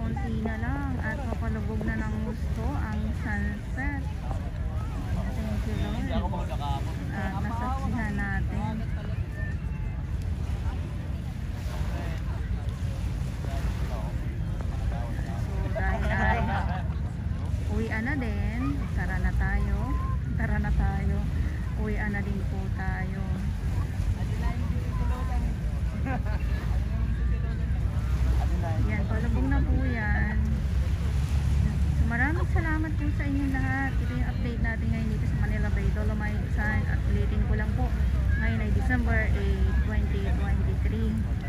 konti na lang at papalubog na ng gusto ang sunset. Thank you Lord. At nasaksihan natin. So dahil ay uwian na din, tara na tayo. Uwian na din po tayo. Yan, palubog na po yan. So, maraming salamat po sa inyong lahat. Ito yung update natin ngayon dito sa Manila Bay Dolomite Sand. At ulitin ko lang po, ngayon ay December 8, 2023.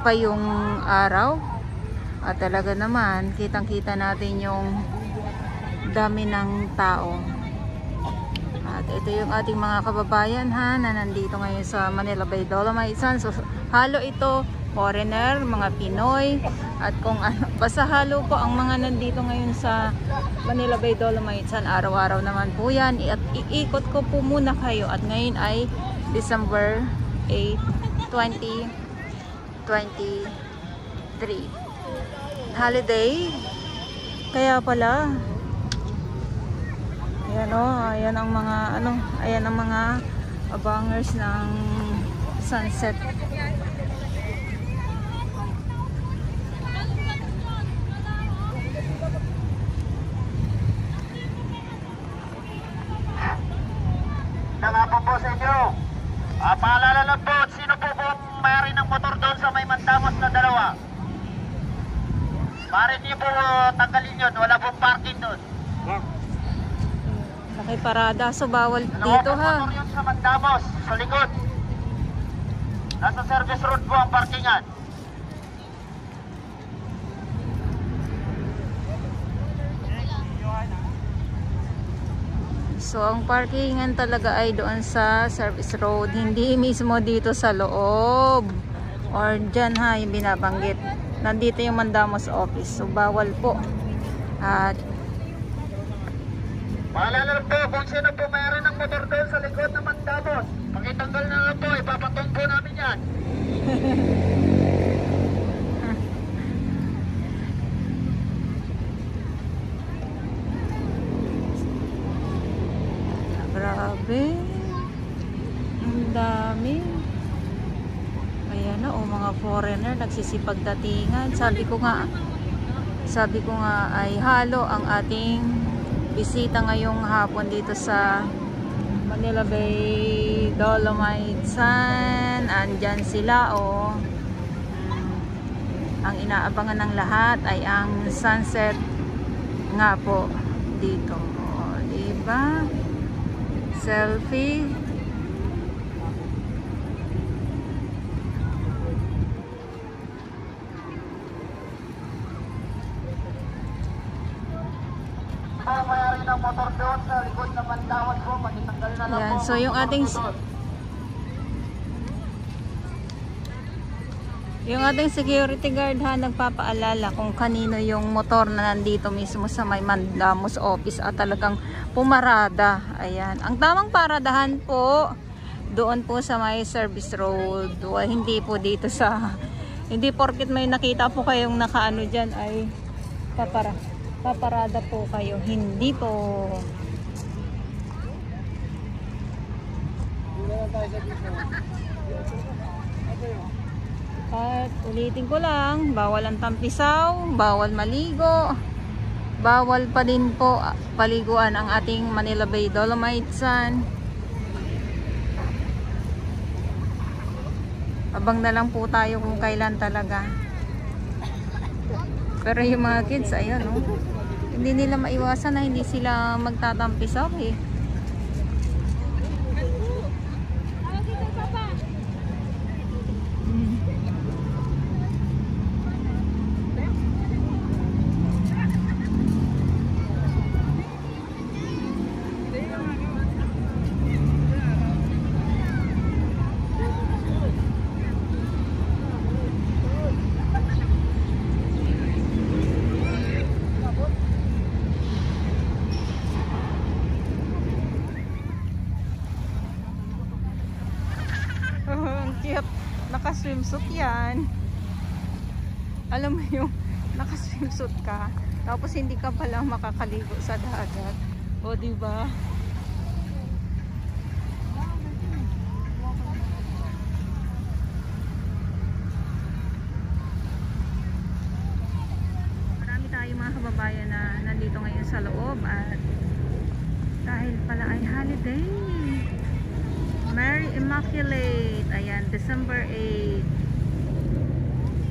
Pa yung araw at talaga naman kitang kita natin yung dami ng tao at ito yung ating mga kababayan na nandito ngayon sa Manila Bay Dolomite Sand. So halo ito foreigner, mga Pinoy at kung ano, basta halo po ang mga nandito ngayon sa Manila Bay Dolomite Sand. Araw-araw naman po yan at iikot ko po muna kayo at ngayon ay December 8, 2023 holiday kaya pala ayan ang mga ayan ang mga abangers ng sunset. Nangapon po sa inyo. Paalala lang po, sino po kung mayari ng motor doon sa may mandamos na dalawa? Pare niyo po tanggalin yun, wala pong parking doon. Nakiparada, so bawal dito ha. Motor yun sa mandamos, sa likod. Nasa service road po ang parkingan. So ang parkingan talaga ay doon sa service road, hindi mismo dito sa loob or dyan ha yung binabanggit. Nandito yung mandamos office, so bawal po. At paalala po kung sino po mayroon ng motor doon sa likod ng mandamos, pakitanggal na lang po, ipapatong po namin yan. grabe, ang dami. Ayan na, mga foreigner nagsisipag datingan. Sabi ko nga ay halo ang ating bisita ngayong hapon dito sa Manila Bay Dolomite Sand. Andyan sila ang inaabangan ng lahat ay ang sunset nga po dito. O, diba? Selfie. Mayari ng motor doon sa likod na bandawat po, magitanggal na lang Yan, po. so yung ating security guard ha, nagpapaalala kung kanino yung motor na nandito mismo sa may Mandamos office at talagang pumarada. Ayan. Ang tamang paradahan po doon po sa may service road. Hindi po dito sa, hindi porket may nakita po kayong nakaano dyan ay paparada po kayo. Hindi po. At ulitin ko lang, bawal ang tampisaw, bawal maligo, bawal pa din po paliguan ang ating Manila Bay Dolomite Sand. Abang na lang po tayo kung kailan talaga. Pero yung mga kids, ayun, oh, hindi nila maiwasan na hindi sila magtatampisaw eh. Ang cute. Naka-swimsuit yan. Alam mo yung naka-swimsuit ka, tapos hindi ka pala makakaligo sa dagat. O, diba? Marami tayong mga kababayan na nandito ngayon sa loob at dahil pala ay holiday. Mary Immaculate. Ayan, December 8.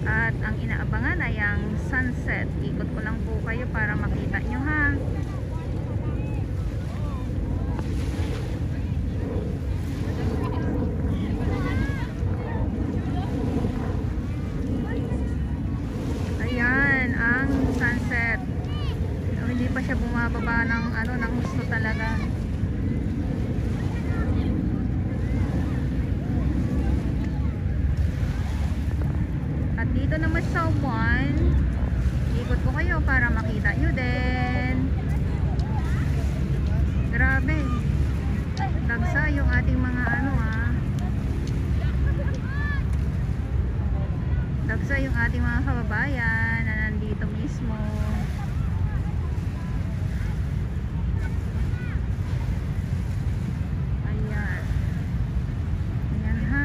At ang inaabangan ay ang sunset. Ikot ko lang po kayo para makita nyo ha. Ayan, ang sunset. So, hindi pa siya bumababa ng ano, ng gusto talaga. Dito naman sa 1, ikot ko kayo para makita nyo din. Grabe, dagsa yung ating mga ano dagsa yung ating mga kababayan na nandito mismo. Ayan, ayan ha.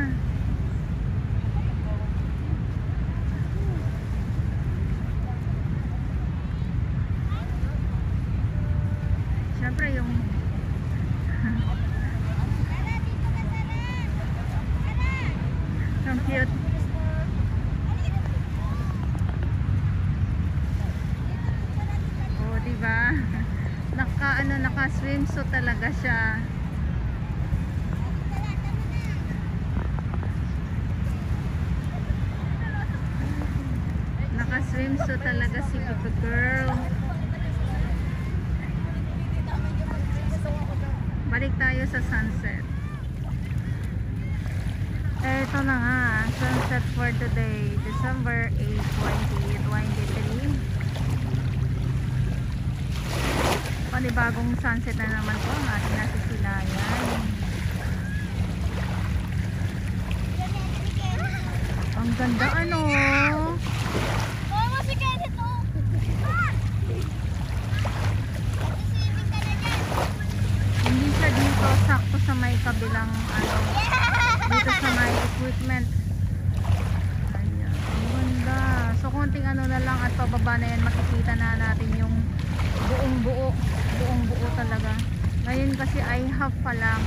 Siyempre yung ang cute. Oh, diba? Naka-swimsuit talaga siya. Naka-swimsuit talaga si baby girl. Balik tayo sa sunset. Eto na nga, sunset for today, December 8, 2023. Panibagong sunset na naman po ang ating nasisilayan. Ang ganda ano. Hindi siya dito sakto sa may kabilang ano, dito sa may equipment. Ayan, ang ganda. So konting ano na lang at pababa na yan, makikita na natin yung buong buo talaga. Ngayon kasi ay half pa lang.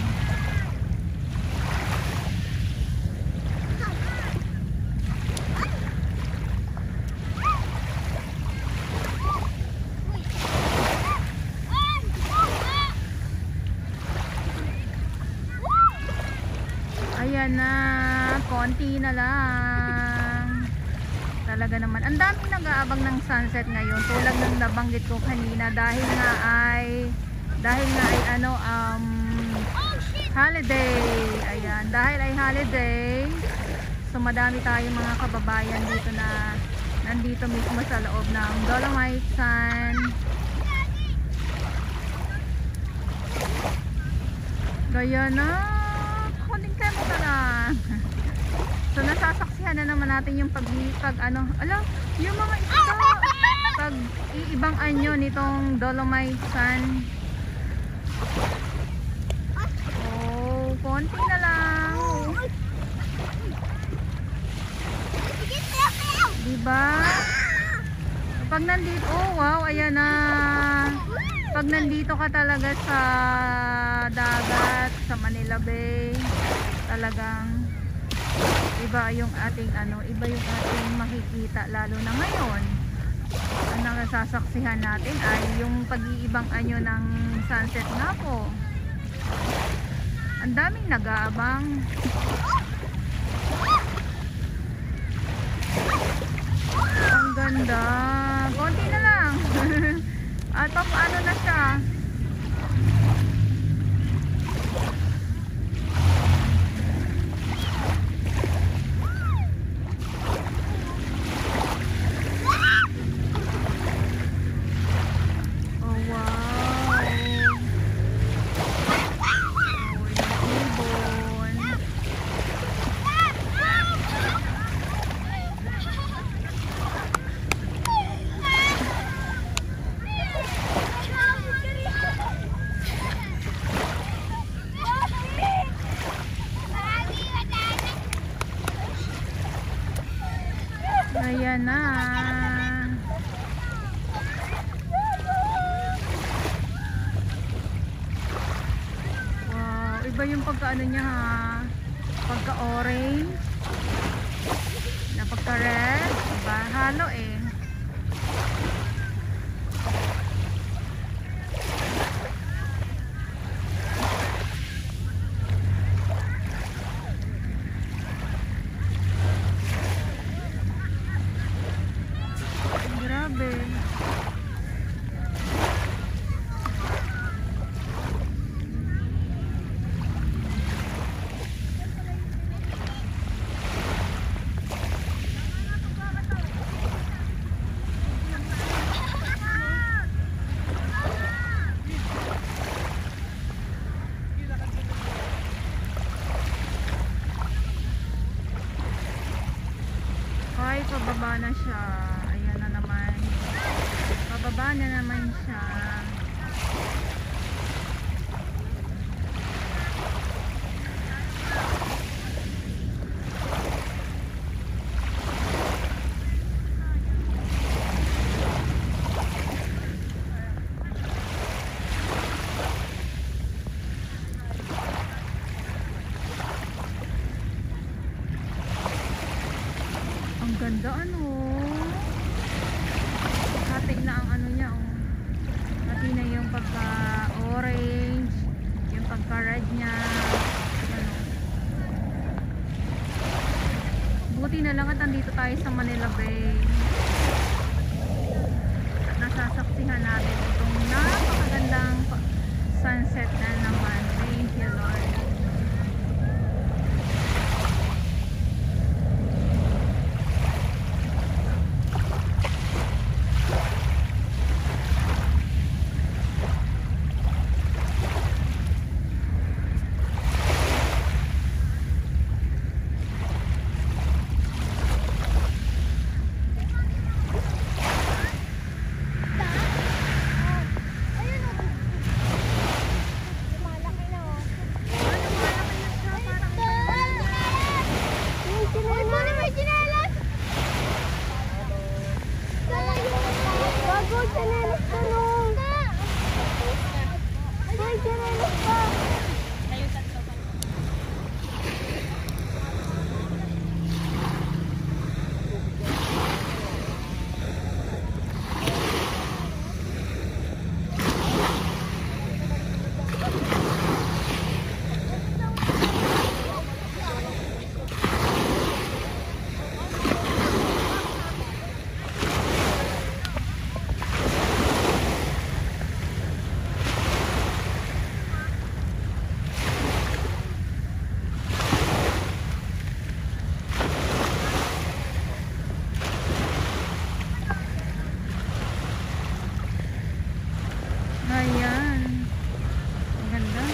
konti na lang. Talaga naman. Ang daming nag-aabang ng sunset ngayon. Tulad ng nabanggit ko kanina dahil nga ay holiday. Ayan, dahil ay holiday. So madami tayong mga kababayan dito na nandito mismo sa loob ng Dolomite Sun. Gaya na, konting kemo ka lang. So nasasaksihan na naman natin yung yung mga isda. Pag iibang anyo nitong Dolomite Sun. Oh, konti na lang. Diba? Pag nandito, oh wow, ayan na. Pag nandito ka talaga sa dagat, sa Manila Bay, talagang iba yung ating makikita, lalo na ngayon. Ang nasasaksihan natin ay yung pag-iibang anyo ng sunset nga po. Ang daming nag-aabang. Ang ganda. Konti na lang. At paano na siya? Oh wow. Oh, ibon. Ayan na. Wow, iba yung pagkaano niya ha. Pagka-orange. Na pagka-red. Diba? Halo eh. Grabe. Ay, pababa na siya. Ayan na naman. Pababa na naman siya. Ang ganda ano. Hati na ang ano niya oh. Hati na yung pagka-orange, yung pagka-red niya. Ano. Buti na lang at nandito tayo sa Manila Bay. Nasasaksihan natin itong napakagandang sunset na naman. Thank you Lord. Ayan. Ang ganda.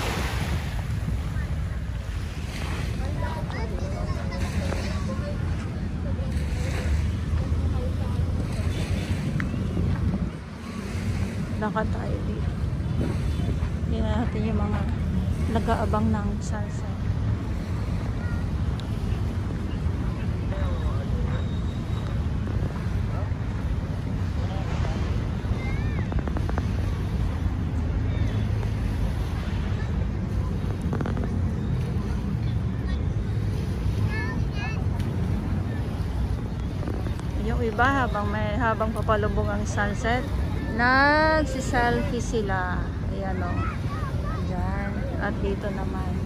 Lakad tayo dito. Tingnan natin yung mga nag-aabang ng sunset. Yung iba habang papalubong ang sunset, nagsi-selfie sila. Ayan o. Diyan. At dito naman.